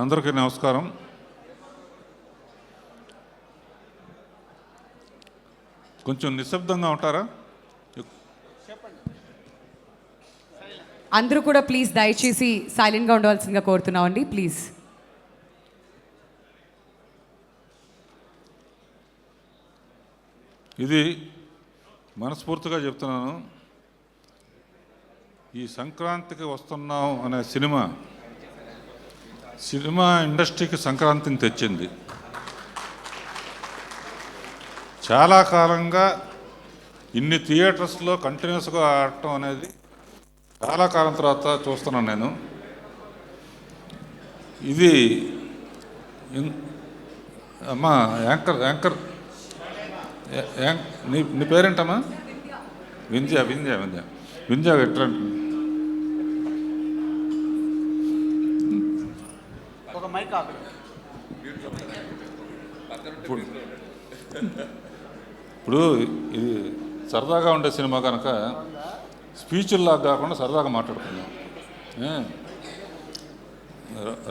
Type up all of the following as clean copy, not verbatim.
అందరికీ నమస్కారం. కొంచెం నిశ్శబ్దంగా ఉంటారా? అందరూ కూడా ప్లీజ్ దయచేసి సైలెంట్గా ఉండవలసిందిగా కోరుతున్నామండి ప్లీజ్. ఇది మనస్ఫూర్తిగా చెప్తున్నాను. ఈ సంక్రాంతికి వస్తున్నాం అనే సినిమా ఇండస్ట్రీకి సంక్రాంతిని తెచ్చింది. చాలా కాలంగా ఇన్ని థియేటర్స్లో కంటిన్యూస్గా ఆడటం అనేది చాలా కాలం తర్వాత చూస్తున్నాను నేను. ఇది అమ్మా యాంకర్ నీ పేరేంటమ్మా? వింధ్య ఎట్లా ఇప్పుడు ఇది సరదాగా ఉండే సినిమా కనుక స్పీచ్ల్లాగా కాకుండా సరదాగా మాట్లాడుకుందాం.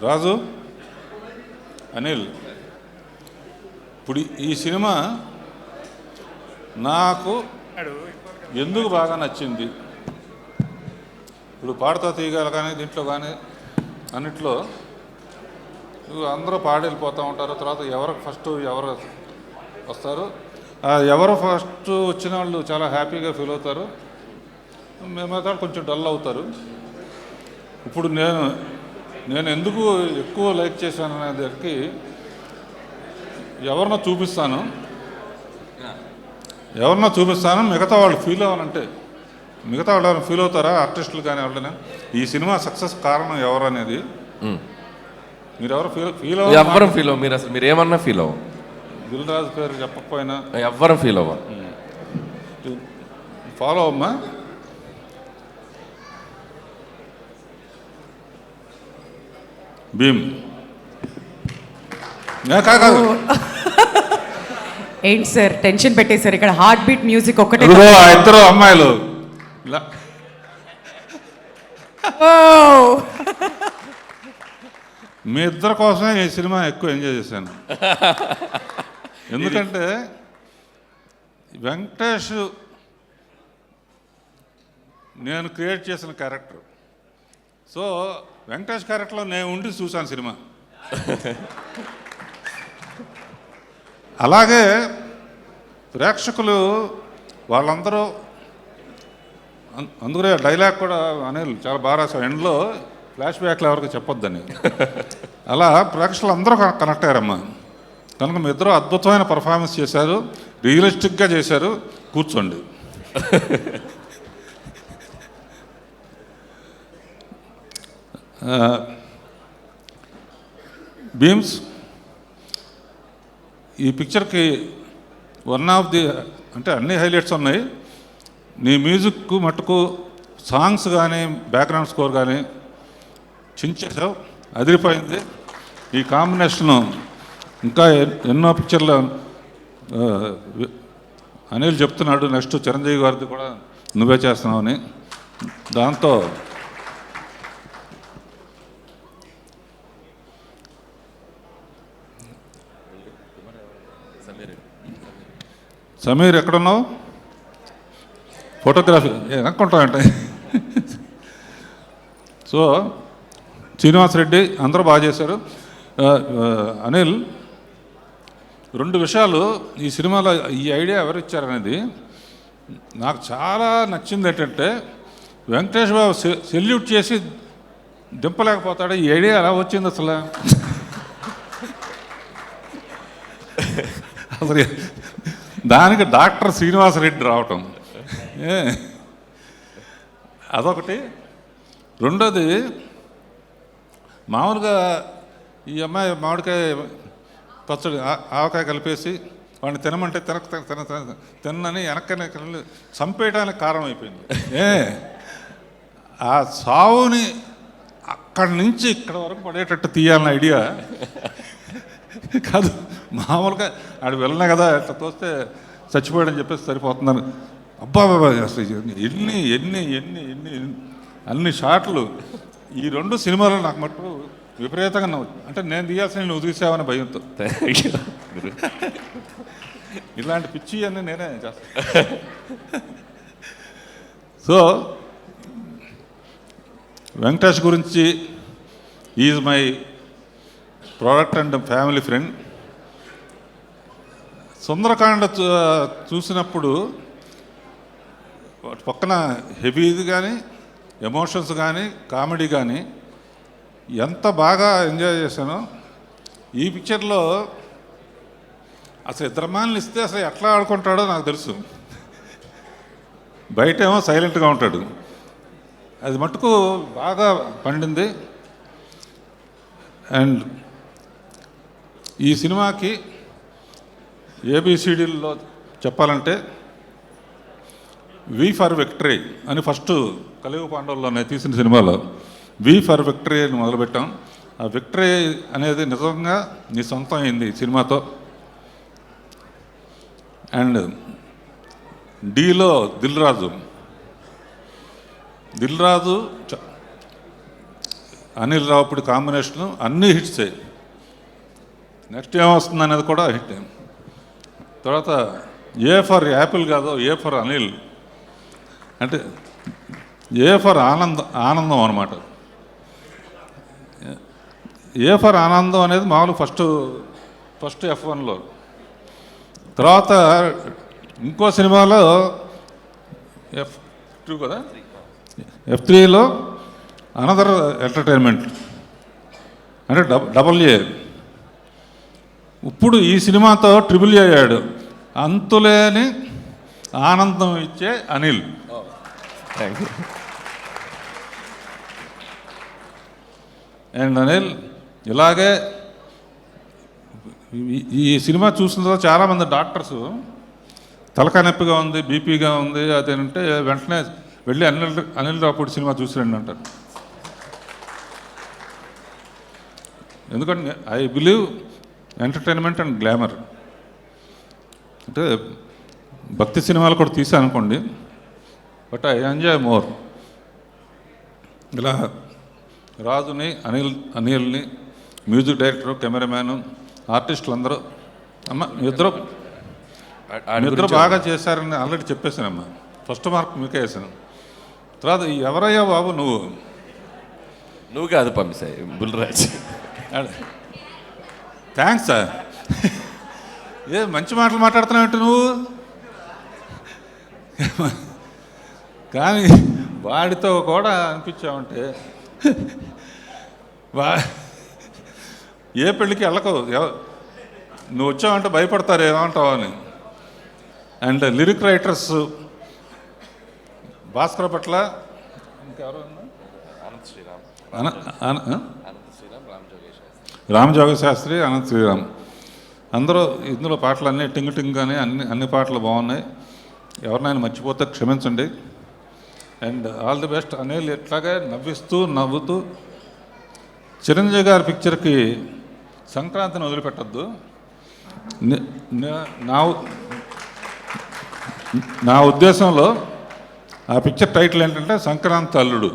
రాజు, అనిల్, ఇప్పుడు ఈ సినిమా నాకు ఎందుకు బాగా నచ్చింది? ఇప్పుడు పాడుతా తీయగల కానీ దీంట్లో కానీ అన్నిట్లో అందరూ పాడి వెళ్ళిపోతూ ఉంటారు. తర్వాత ఎవరు వస్తారు, ఎవరు ఫస్ట్ వచ్చిన వాళ్ళు చాలా హ్యాపీగా ఫీల్ అవుతారు, మిగతా కొంచెం డల్ అవుతారు. ఇప్పుడు నేను ఎందుకు ఎక్కువ లైక్ చేశాను అనే దానికి ఎవరినో చూపిస్తాను, మిగతా వాళ్ళు ఫీల్ అవ్వాలంటే మిగతా వాళ్ళు ఎవరైనా ఫీల్ అవుతారా? ఆర్టిస్టులు కానీ ఎవరైనా ఈ సినిమా సక్సెస్ కారణం ఎవరు అనేది మీరు ఎవరు ఎవ్వరం ఫీల్ అవ్వ. మీరు ఏమన్నా ఫీల్ అవ్వ. దిల్ రాజు పేరు చెప్పకపోయినా ఎవ్వరం ఫీల్ అవ్వ. ఫాలో అమ్మా. భీమ్ కాదు, ఏంటి సార్ టెన్షన్ పెట్టేశారు? ఇక్కడ హార్ట్ బీట్ మ్యూజిక్ ఒక్కటే. ఇద్దరు అమ్మాయిలు ఇలా మీ ఇద్దరి కోసమే ఈ సినిమా ఎక్కువ ఎంజాయ్ చేశాను. ఎందుకంటే వెంకటేష్ నేను క్రియేట్ చేసిన క్యారెక్టర్. సో వెంకటేష్ క్యారెక్టర్లో నేను ఉండి చూశాను సినిమా. అలాగే ప్రేక్షకులు వాళ్ళందరూ అందుకనే డైలాగ్ కూడా అనిల్ చాలా బాగా రాశారు. ఎండ్లో ఫ్లాష్ బ్యాక్లు ఎవరికి చెప్పొద్దని. అలా ప్రేక్షకులు అందరూ కనెక్ట్ అయ్యారమ్మా. కనుక మీ ఇద్దరు అద్భుతమైన పర్ఫార్మెన్స్ చేశారు, రియలిస్టిక్గా చేశారు. కూర్చోండి. భీమ్స్, ఈ పిక్చర్కి వన్ ఆఫ్ ది అంటే అన్ని హైలైట్స్ ఉన్నాయి. నీ మ్యూజిక్ మట్టుకు సాంగ్స్ కానీ బ్యాక్గ్రౌండ్ స్కోర్ కానీ చించేసావు, అదిరిపోయింది. ఈ కాంబినేషను ఇంకా ఎన్నో పిక్చర్లు అనిల్ చెప్తున్నాడు, నెక్స్ట్ చిరంజీవి గారిది కూడా నువ్వే చేస్తున్నావని. దాంతో సమీర్ ఎక్కడున్నావు? ఫోటోగ్రఫీ అనుకుంటామంటే. సో శ్రీనివాసరెడ్డి అందరూ బాగా చేశారు. అనిల్, రెండు విషయాలు ఈ సినిమాలో ఈ ఐడియా ఎవరు ఇచ్చారనేది నాకు చాలా నచ్చింది. ఏంటంటే వెంకటేష్ బాబు సెల్యూట్ చేసి దింపలేకపోతాడు. ఈ ఐడియా ఎలా వచ్చింది అసలు? అసలు దానికి డాక్టర్ శ్రీనివాసరెడ్డి రావటం అదొకటి. రెండోది, మామూలుగా ఈ అమ్మాయి మామిడికాయ పచ్చడి ఆవకాయ కలిపేసి వాడిని తినమంటే తినని వెనక్కనే చంపేయడానికి కారణం అయిపోయింది. ఆ సావుని అక్కడి నుంచి ఇక్కడ వరకు పడేటట్టు తీయాలన్న ఐడియా కాదు. మామూలుగా ఆడు వెళ్ళినా కదా అట్లా తోస్తే చచ్చిపోయాడని చెప్పేసి సరిపోతుందని. అబ్బా అసలు ఎన్ని అన్ని షాట్లు ఈ రెండు సినిమాలు నాకు మటుకు విపరీతంగా నవ్వు, అంటే నేను తీయాల్సిన నువ్వు తీసావని భయంతో. Thank you. ఇలాంటి పిచ్చి అన్నీ నేనే చేస్తాను. సో వెంకటేష్ గురించి is my product and family friend. Sundarakanda చూసినప్పుడు పక్కన హెవీది కానీ ఎమోషన్స్ కానీ కామెడీ కానీ ఎంత బాగా ఎంజాయ్ చేశానో. ఈ పిక్చర్లో అసలు ఇద్దరు మాల్ని ఇస్తే అసలు ఎట్లా ఆడుకుంటాడో నాకు తెలుసు. బయటేమో సైలెంట్గా ఉంటాడు, అది మటుకు బాగా పండింది. అండ్ ఈ సినిమాకి ఏబిసిడీల్లో చెప్పాలంటే వి ఫర్ విక్టరీ అని ఫస్ట్ కలియుగ పాండవుల్లోనే తీసిన సినిమాలో వి ఫర్ విక్టరీ అని మొదలుపెట్టాం. ఆ విక్టరీ అనేది నిజంగా నీ సొంతం అయింది ఈ సినిమాతో. అండ్ డీలో దిల్ రాజు అనిల్ రావుపూడి కాంబినేషను అన్నీ హిట్సే. నెక్స్ట్ ఏమొస్తుంది అనేది కూడా హిట్. తర్వాత ఏ ఫర్ యాపిల్ కాదు, ఏ ఫర్ అనిల్ అంటే ఏ ఫర్ ఆనందం అనమాట. ఏ ఫర్ ఆనందం అనేది మామూలు ఫస్ట్ F1లో. తర్వాత ఇంకో సినిమాలో F2 కదా, F3లో అనదర్ ఎంటర్టైన్మెంట్ అంటే డబుల్ ఏ. ఇప్పుడు ఈ సినిమాతో ట్రిపుల్ ఏ అయ్యాడు, అంతులేని ఆనందం ఇచ్చే Anil. Thank you. And Anil ఇలాగే ఈ సినిమా చూసిన తర్వాత చాలామంది డాక్టర్స్ తలకాయ నొప్పిగా ఉంది, బీపీగా ఉంది అదేంటే వెంటనే వెళ్ళి అనిల్ రావుపూడి సినిమా చూసిరండి అంటారు. ఎందుకంటే I believe entertainment and glamour. అంటే భక్తి సినిమాలు కూడా తీసాను అనుకోండి, బట్ ఐ ఎంజాయ్ మోర్. ఇలా రాజుని అనిల్ని మ్యూజిక్ డైరెక్టరు, కెమెరామ్యాను, ఆర్టిస్టులు అందరూ అమ్మ ఇద్దరు బాగా చేశారని ఆల్రెడీ చెప్పేశానమ్మా. ఫస్ట్ మార్క్ మీకే వేసాను. తర్వాత ఎవరయ్యా బాబు నువ్వు కాదు పంపిస్తాయి బుల్రాజ్. Thanks sir. ఏ మంచి మాటలు మాట్లాడుతున్నావు నువ్వు. కానీ వాడితో కూడా అనిపించావంటే ఏ పెళ్ళికి వెళ్ళకు, నువ్వు వచ్చావంటే భయపడతారు ఏమంటావు అని. అండ్ లిరిక్ రైటర్స్ భాస్కర్ పట్ల ఇంకెవరు, రామజోగ శాస్త్రి, అనంత్ శ్రీరామ్ అందరూ ఇందులో పాటలు అన్నీ టింగ్ టింగ్ కానీ అన్ని పాటలు బాగున్నాయి. ఎవరినైనా మర్చిపోతే క్షమించండి. And all the best. Anil ఎట్లాగే నవ్వుతూ చిరంజీవి గారి పిక్చర్కి సంక్రాంతిని వదిలిపెట్టద్దు. నా ఉద్దేశంలో ఆ పిక్చర్ టైటిల్ ఏంటంటే సంక్రాంతి అల్లుడు.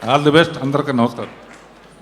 All the best. అందరికీ నమస్కారం.